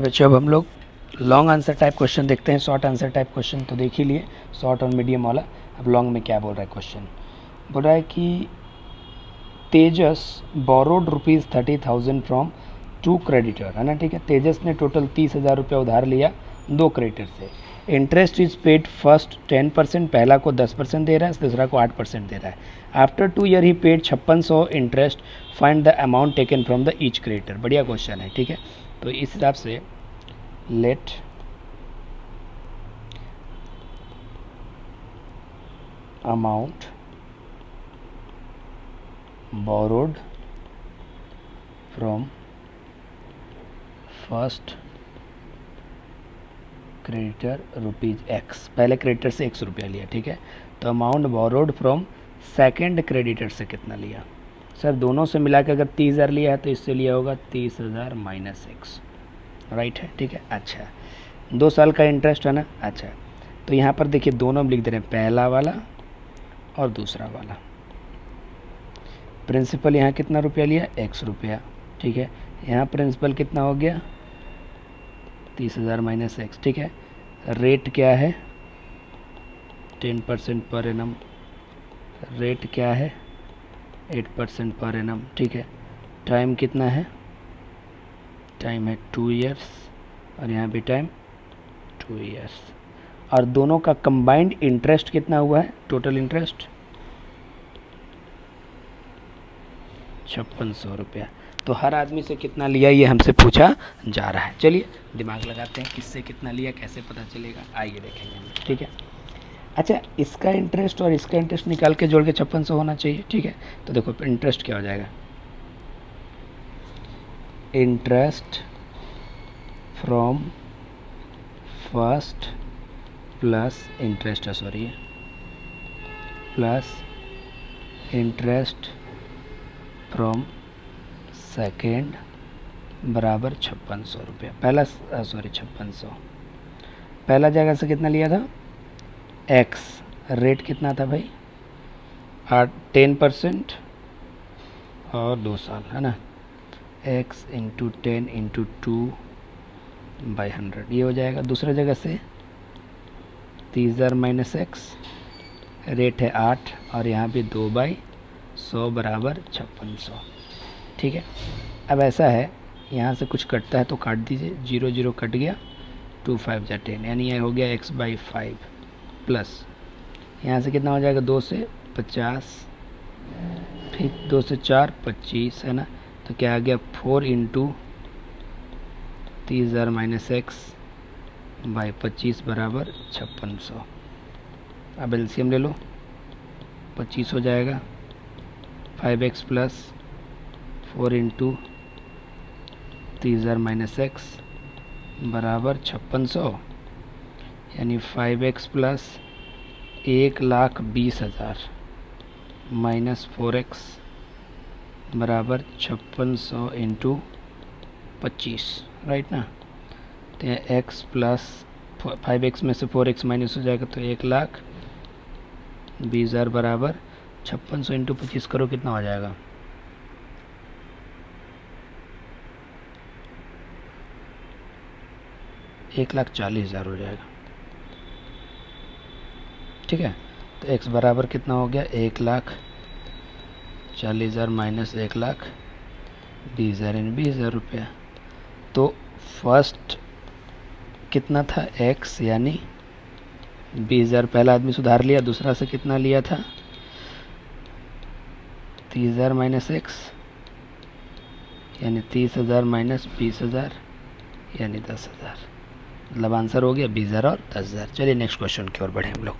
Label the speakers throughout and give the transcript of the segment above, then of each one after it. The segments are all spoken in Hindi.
Speaker 1: बच्चों, अब हम लोग लॉन्ग आंसर टाइप क्वेश्चन देखते हैं। शॉर्ट आंसर टाइप क्वेश्चन तो देख ही लिए, शॉर्ट और मीडियम वाला। अब लॉन्ग में क्या बोल रहा है क्वेश्चन, बोल रहा है कि तेजस बोरोड ₹30,000 फ्रॉम 2 क्रेडिटर, है ना, ठीक है। तेजस ने टोटल 30,000 रुपया उधार लिया 2 क्रेडिटर से। इंटरेस्ट इज पेड फर्स्ट 10%, पहला को 10% दे रहा है, दूसरा को 8% दे रहा है। After 2 year he paid 5600 interest, find the amount taken from the each creditor. बढ़िया क्वेश्चन है, ठीक है। तो इस हिसाब से let amount borrowed from first creditor ₹X, पहले क्रेडिटर से X रुपया लिया, ठीक है। तो amount borrowed from second creditor से कितना लिया? सर दोनों से मिला के अगर 30,000 लिया है तो इससे लिया होगा 30,000 माइनस X, राइट है, ठीक है। अच्छा, 2 साल का इंटरेस्ट है ना। अच्छा, तो यहाँ पर देखिए दोनों लिख दे रहे हैं, पहला वाला और दूसरा वाला। प्रिंसिपल यहाँ कितना रुपया लिया? X रुपया, ठीक है। यहाँ प्रिंसिपल कितना हो गया? 30,000 माइनस X, ठीक है। रेट क्या है? 10% पर एनम। रेट क्या है? 8% पर एनम, ठीक है। टाइम कितना है? टाइम है 2 ईयर्स, और यहाँ भी टाइम 2 ईयर्स। और दोनों का कंबाइंड इंटरेस्ट कितना हुआ है? टोटल इंटरेस्ट 5600 रुपया। तो हर आदमी से कितना लिया ये हमसे पूछा जा रहा है। चलिए दिमाग लगाते हैं, किससे कितना लिया कैसे पता चलेगा, आइए देखेंगे हम, ठीक है। अच्छा, इसका इंटरेस्ट और इसका इंटरेस्ट निकाल के जोड़ के 5600 होना चाहिए, ठीक है। तो देखो इंटरेस्ट क्या हो जाएगा, interest from first plus interest, sorry, plus interest from second बराबर 5600 रुपया। पहला 5600, पहला जगह से कितना लिया था? X। रेट कितना था भाई? 10% और 2 साल, है ना। X इंटू 10 इंटू 2/100 ये हो जाएगा। दूसरा जगह से 30,000 माइनस X, रेट है 8 और यहाँ भी 2/100 बराबर 5600, ठीक है। अब ऐसा है, यहाँ से कुछ कटता है तो काट दीजिए, 0 0 कट गया, 2 5 जा 10, यानी ये हो गया X/5 प्लस यहाँ से कितना हो जाएगा? 2 से 50, फिर 2 से 4 25, है ना। तो क्या आ गया? 4 इंटू 30,000 माइनस X/25 बराबर 5600। अब एलसीएम ले लो, 25 हो जाएगा, 5X plus 4 into 30,000 minus X बराबर 5600, यानी 5X प्लस 1,20,000 माइनस 4X बराबर 5600 इंटू 25, राइट ना। तो यहाँ X प्लस 5X में से 4X माइनस हो जाएगा, तो 1,20,000 बराबर 5600 इंटू 25 करो, कितना हो जाएगा? 1,40,000 हो जाएगा, ठीक है। तो X बराबर कितना हो गया? 1,40,000 माइनस 1,20,000 यानी 20,000 रुपया। तो फर्स्ट कितना था? X यानी 20,000 पहला आदमी सुधार लिया, दूसरा से कितना लिया था? 30,000 माइनस X यानी 30,000 माइनस 20,000 यानी 10,000। मतलब आंसर हो गया 20,000 और 10,000। चलिए नेक्स्ट क्वेश्चन की ओर बढ़े हम लोग।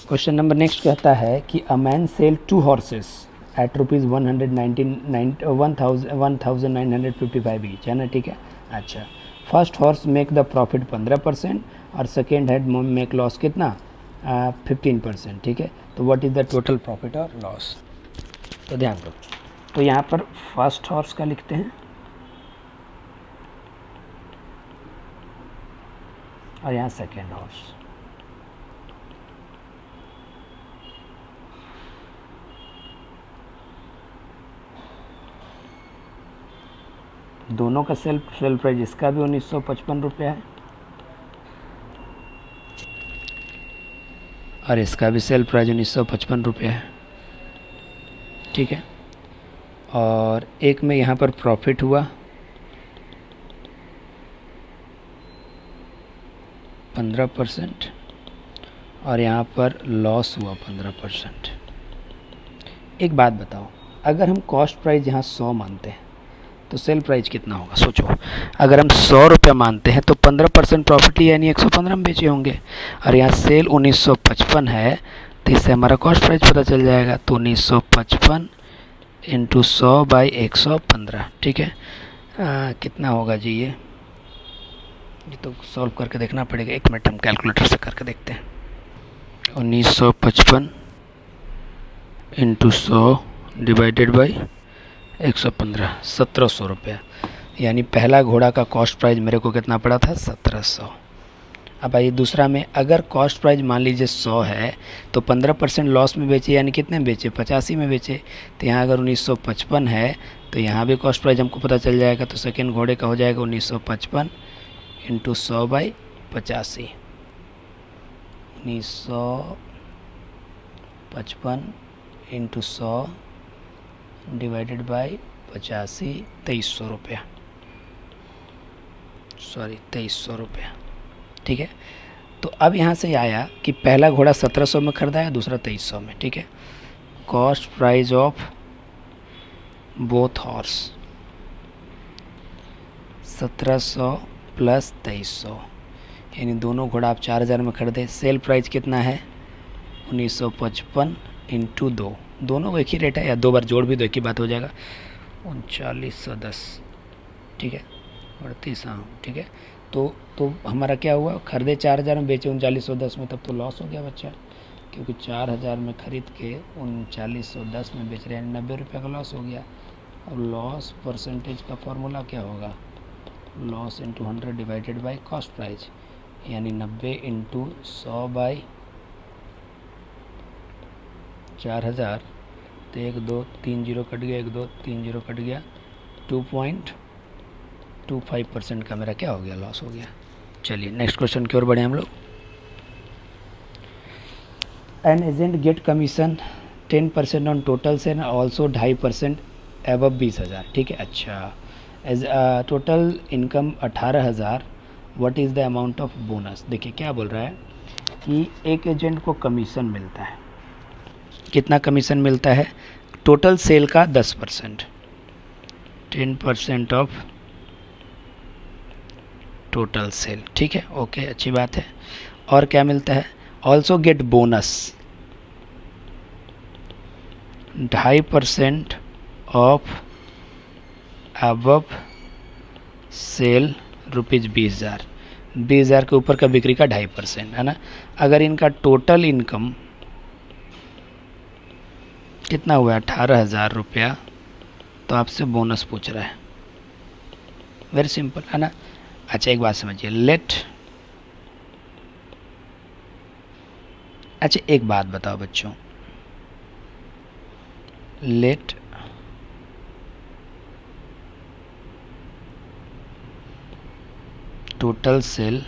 Speaker 1: क्वेश्चन नंबर नेक्स्ट कहता है कि a man sell 2 horses at ₹1,955 each, है ना, ठीक है। अच्छा, first horse make the profit 15% और सेकेंड हेड मेक लॉस कितना? 15%, ठीक है। तो what is the total profit और लॉस? तो ध्यान दो, तो यहाँ पर फर्स्ट हॉर्स का लिखते हैं, और यहाँ सेकेंड हॉर्स। दोनों का सेल प्राइस, इसका भी 1955 रुपया है और इसका भी सेल प्राइस 1955 रुपया है, ठीक है। और एक में यहाँ पर प्रॉफिट हुआ 15% और यहाँ पर लॉस हुआ 15%। एक बात बताओ, अगर हम कॉस्ट प्राइस यहाँ 100 मानते हैं तो सेल प्राइस कितना होगा? सोचो, अगर हम 100 रुपये मानते हैं तो 15% प्रॉफिट ही यानी 115 में बेचे होंगे और यहाँ सेल 1955 है, तो इससे हमारा कॉस्ट प्राइस पता चल जाएगा। तो 1955 इंटू 100 बाई 115, ठीक है। कितना होगा जी ये तो सॉल्व करके देखना पड़ेगा। एक मिनट हम कैलकुलेटर से करके देखते हैं। 1955 इंटू 100 डिवाइडेड बाई 115, 1700 रुपया। यानी पहला घोड़ा का कॉस्ट प्राइस मेरे को कितना पड़ा था? 1700। अब आइए दूसरा में, अगर कॉस्ट प्राइस मान लीजिए 100 है तो 15% लॉस में बेचे, यानी कितने में बेचे? 85 में बेचे। तो यहाँ अगर 1955 है तो यहाँ भी कॉस्ट प्राइस हमको पता चल जाएगा। तो सेकेंड घोड़े का हो जाएगा 1955 into 100 by 85, 1955 into 100 divided by 85, 2300 रुपया, सॉरी 2300 रुपया, ठीक है। तो अब यहाँ से आया कि पहला घोड़ा 1700 में खरीदा है, दूसरा 2300 में, ठीक है। Cost price of both horse 1700 plus 2300, यानी दोनों घोड़ा आप 4000 में खरीदे। सेल प्राइस कितना है? 1955 इंटू 2, दोनों को एक ही रेट है, या दो बार जोड़ भी दो एक ही बात हो जाएगा। 3910, ठीक है, 38, हाँ ठीक है। तो हमारा क्या हुआ? खरीदे 4000 में, बेचे 3910 में, तब तो लॉस हो गया बच्चा, क्योंकि 4000 में खरीद के 3910 में बेच रहे हैं, 90 रुपये का लॉस हो गया। अब लॉस परसेंटेज का फॉर्मूला क्या होगा? Loss into 100 divided by cost price, यानी 90 इंटू 100 बाई 4000, तो 1 2 3 जीरो कट गया, 1 2 3 जीरो कट गया, 2.25% का मेरा क्या हो गया? लॉस हो गया। चलिए नेक्स्ट क्वेश्चन की ओर बढ़े हम लोग। An agent get commission 10% on total से ना ऑल्सो 2.5% एबव 20,000, ठीक है। अच्छा, as total income 18,000, what is the amount of bonus? देखिए क्या बोल रहा है कि एक एजेंट को कमीशन मिलता है। कितना कमीशन मिलता है? टोटल सेल का 10%, 10% ऑफ टोटल सेल, ठीक है, ओके, अच्छी बात है। और क्या मिलता है? Also get bonus 2.5% of above sale ₹20,000, 20,000 के ऊपर का बिक्री का 2.5%, है ना। अगर इनका टोटल इनकम कितना हुआ? 18,000 रुपया, तो आपसे बोनस पूछ रहा है। वेरी सिंपल, है ना। अच्छा एक बात समझिए, अच्छा एक बात बताओ बच्चों, लेट टोटल सेल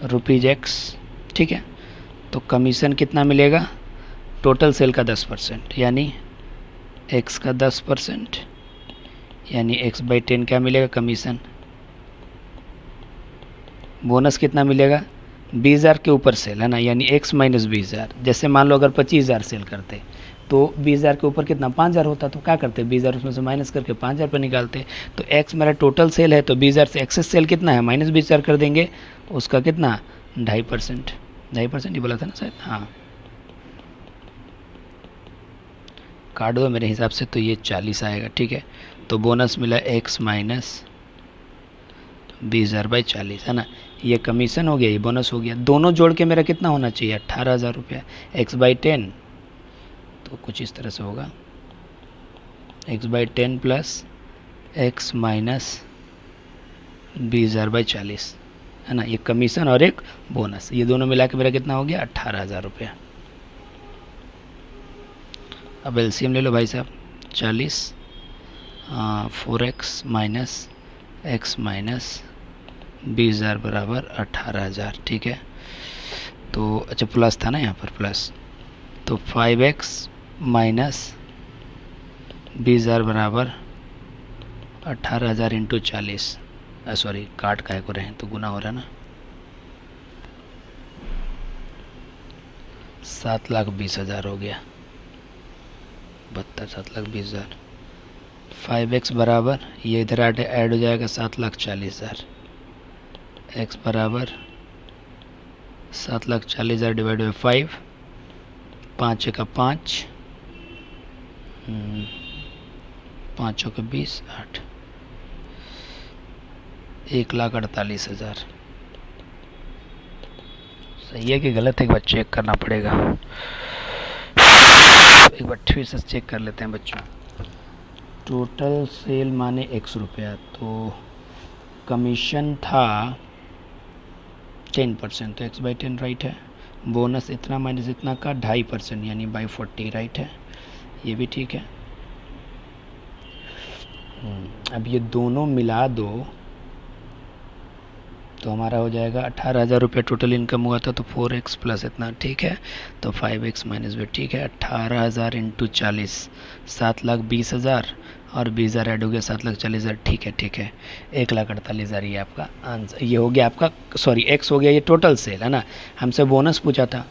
Speaker 1: ₹X, ठीक है। तो कमीशन कितना मिलेगा? टोटल सेल का 10%, यानी x का 10%, यानी x/10 क्या मिलेगा? कमीशन। बोनस कितना मिलेगा? 20,000 के ऊपर सेल, है ना, यानी x माइनस 20,000। जैसे मान लो अगर 25,000 सेल करते तो 20,000 के ऊपर कितना? 5,000 होता, तो क्या करते? 20,000 उसमें से माइनस करके 5,000 पर निकालते। तो x मेरा टोटल सेल है, तो 20,000 से एक्सेस सेल कितना है? माइनस 20,000 कर देंगे, उसका कितना? 2.5%, 2.5% ही बोला था ना शायद, हाँ। काट दो मेरे हिसाब से, तो ये 40 आएगा, ठीक है। तो बोनस मिला x माइनस 20,000/40, है ना। ये कमीशन हो गया, ये बोनस हो गया, दोनों जोड़ के मेरा कितना होना चाहिए? 18,000 रुपया। x/10 तो कुछ इस तरह से होगा, x/10 प्लस x माइनस 20,000/40, है ना, ये कमीशन और एक बोनस, ये दोनों मिला के मेरा कितना हो गया 18,000 रुपया। अब एलसीएम ले लो भाई साहब, 40 4x माइनस x माइनस 20,000 बराबर 18,000, ठीक है। तो अच्छा प्लस था ना यहाँ पर प्लस, तो 5x माइनस 20,000 बराबर 18,000 इंटू 40, सॉरी काट का को रहे हैं तो गुना हो रहा है ना, 7,20,000 हो गया, 7,20,000। 5x बराबर ये इधर ऐड हो जाएगा 7,40,000, x बराबर 7,40,000 डिवाइड बाई 5, 5 का 5, 5 का 20, 8, 1,48,000। सही है कि गलत है, एक बार चेक करना पड़ेगा, एक बार फिर से चेक कर लेते हैं बच्चों। टोटल सेल माने x रुपया, तो कमीशन था 10%, तो x बाई 10 राइट है। बोनस इतना माइनस इतना का 2.5% यानी बाई 40 राइट है, ये भी ठीक है। अब ये दोनों मिला दो तो हमारा हो जाएगा 18,000 रुपये टोटल इनकम हुआ था, तो 4x प्लस इतना ठीक है, तो 5x माइनस भी ठीक है। 18,000 इंटू 40 7,20,000 और 20,000 ऐड हो गया 7,40,000, ठीक है ठीक है, 1,48,000 ये आपका आंसर, ये हो गया आपका, सॉरी x हो गया ये टोटल सेल है ना। हमसे बोनस पूछा था,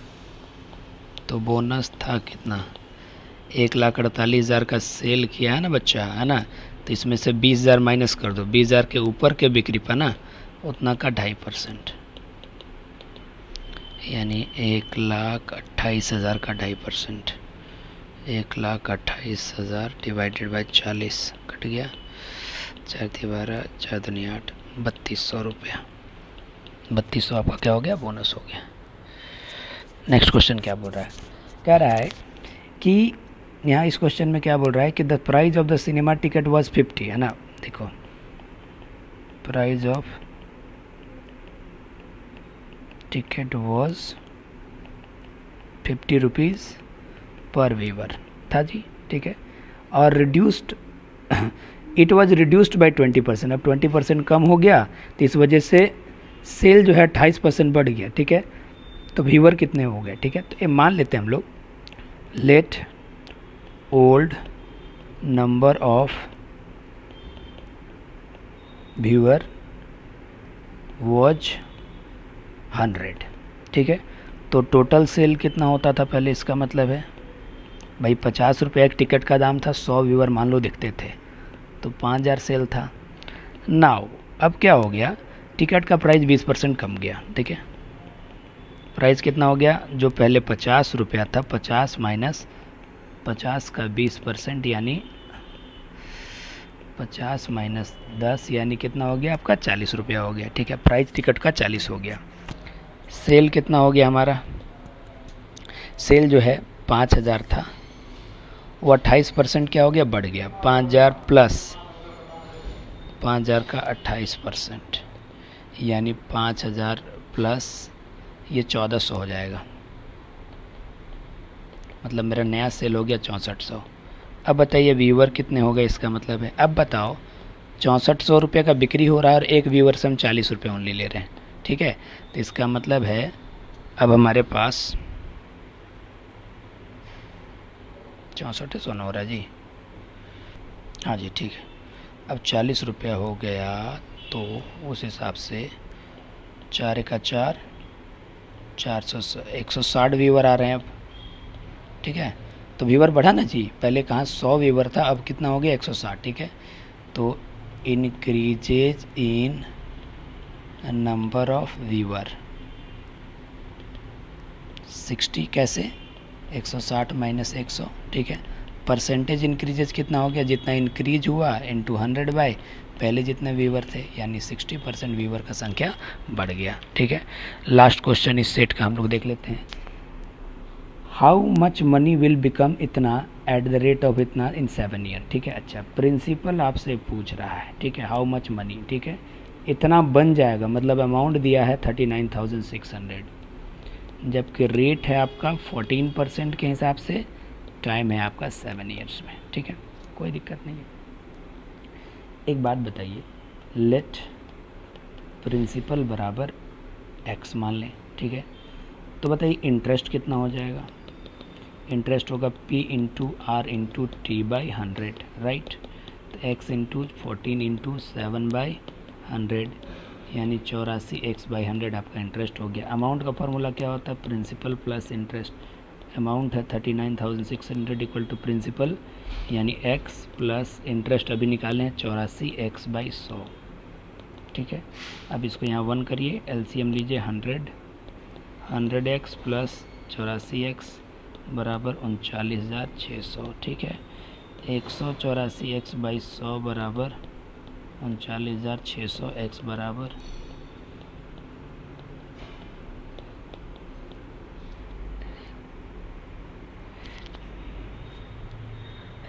Speaker 1: तो बोनस था कितना 1,48,000 का सेल किया है ना बच्चा, है ना, तो इसमें से 20,000 माइनस कर दो, 20,000 के ऊपर के बिक्री पर ना उतना का 2.5%, यानी 1,28,000 का 2.5%, 1,28,000 डिवाइडेड बाई 40 कट गया, 4 12 4 दूनी 8, 3,200 रुपया। 3,200 आपका क्या हो गया बोनस हो गया। नेक्स्ट क्वेश्चन क्या बोल रहा है, कह रहा है कि यहाँ इस क्वेश्चन में क्या बोल रहा है कि the price of the cinema ticket was 50, है ना, देखो price of ticket was 50 rupees पर व्यूवर था जी, ठीक है, और reduced it was reduced by 20%, अब 20% कम हो गया तो इस वजह से सेल जो है 28% बढ़ गया, ठीक है, तो व्यूवर कितने हो गए, ठीक है, तो ये मान लेते हैं हम लोग, let old number of viewer was 100, ठीक है, तो टोटल सेल कितना होता था पहले, इसका मतलब है भाई 50 रुपये एक टिकट का दाम था, 100 व्यूअर मान लो दिखते थे, तो 5,000 सेल था। नाउ अब क्या हो गया, टिकट का प्राइस 20% कम गया, ठीक है, प्राइस कितना हो गया, जो पहले 50 रुपया था 50 माइनस 50 का 20% यानी 50 माइनस 10 यानी कितना हो गया आपका 40 रुपया हो गया, ठीक है, प्राइस टिकट का 40 हो गया। सेल कितना हो गया हमारा, सेल जो है 5,000 था, वो 28% क्या हो गया बढ़ गया, 5,000 प्लस 5,000 का 28% यानी 5,000 प्लस ये 1,400 हो जाएगा, मतलब मेरा नया सेल हो गया 6,400। अब बताइए व्यूवर कितने हो गए, इसका मतलब है, अब बताओ 6,400 रुपये का बिक्री हो रहा है और एक व्यूवर से हम 40 रुपये ओनली ले रहे हैं, ठीक है, तो इसका मतलब है अब हमारे पास 64 हो रहा है जी, हाँ जी ठीक है, अब 40 रुपया हो गया, तो उस हिसाब से 4 का 4 400 160 व्यूवर आ रहे हैं अब, ठीक है, तो व्यूवर बढ़ा ना जी, पहले कहाँ 100 व्यूवर था, अब कितना हो गया 160, ठीक है, तो increases in number of viewer 60, कैसे 160 माइनस 100, ठीक है, परसेंटेज इंक्रीजेज कितना हो गया, जितना इंक्रीज हुआ इनटू 100 बाय पहले जितने व्यूवर थे, यानी 60% व्यूवर का संख्या बढ़ गया, ठीक है। लास्ट क्वेश्चन इस सेट का हम लोग देख लेते हैं, how much money will become इतना एट द रेट ऑफ इतना इन 7 ईयर, ठीक है। अच्छा प्रिंसिपल आपसे पूछ रहा है, ठीक है, हाउ मच मनी, ठीक है, इतना बन जाएगा, मतलब अमाउंट दिया है 39,600, जबकि रेट है आपका 14% के हिसाब से, टाइम है आपका 7 ईयर्स में। ठीक है, कोई दिक्कत नहीं है। एक बात बताइए, लेट प्रिंसिपल बराबर x मान लें। ठीक है, तो बताइए इंटरेस्ट कितना हो जाएगा। इंटरेस्ट होगा p into R into T by 100, right. तो x इंटू 14 इंटू 7/100 यानी 84x/100 आपका इंटरेस्ट हो गया। अमाउंट का फॉर्मूला क्या होता है, प्रिंसिपल प्लस इंटरेस्ट। अमाउंट है 39,600 इक्वल टू प्रिंसिपल यानी x प्लस इंटरेस्ट अभी निकाले हैं 84x/100। ठीक है, अब इसको यहाँ 1 करिए, एलसीएम लीजिए 100x प्लस 84x बराबर 39,600। ठीक है, 184x/100 बराबर 39,600, x बराबर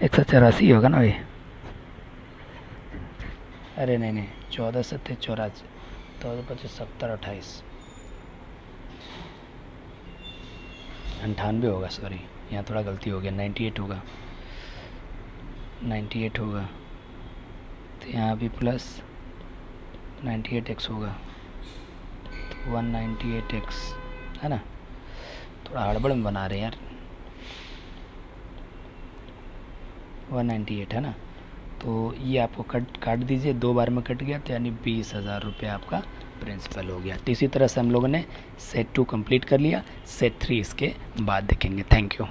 Speaker 1: 184 होगा ना भाई। अरे नहीं, 14 सत्ते 84, 14 25 70 28 98 होगा, सॉरी यहाँ थोड़ा गलती हो गया, 98 होगा, 98 होगा। तो यहाँ भी प्लस 98x होगा, तो 198x है ना। थोड़ा हड़बड़ में बना रहे हैं यार, 198 है ना। तो ये आपको काट दीजिए, 2 बार में कट गया, तो यानी 20,000 रुपये आपका प्रिंसिपल हो गया। तो इसी तरह से हम लोगों ने सेट 2 कंप्लीट कर लिया, सेट 3 इसके बाद देखेंगे। Thank you.